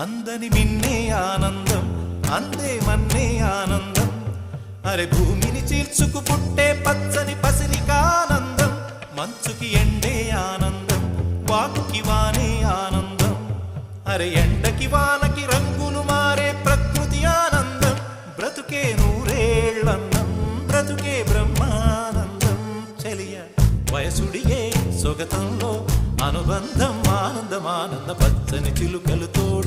అందని మిన్నే ఆనందం, అందే మన్నే ఆనందం. అరే భూమిని చీల్చుకు పుట్టే పచ్చని పసిరికానందం. మంచుకి ఎండే ఆనందం, వాకుకి వానే ఆనందం. అరే ఎండకి వానకి రంగులు మారే ప్రకృతి ఆనందం. బ్రతుకే నూరేళ్ళన్నం, బ్రతుకే బ్రహ్మానందం. చెలియ వయసుడియే సొగతంలో అనుబంధం, ఆనందమానంద పచ్చని చిలుకలు తోడు.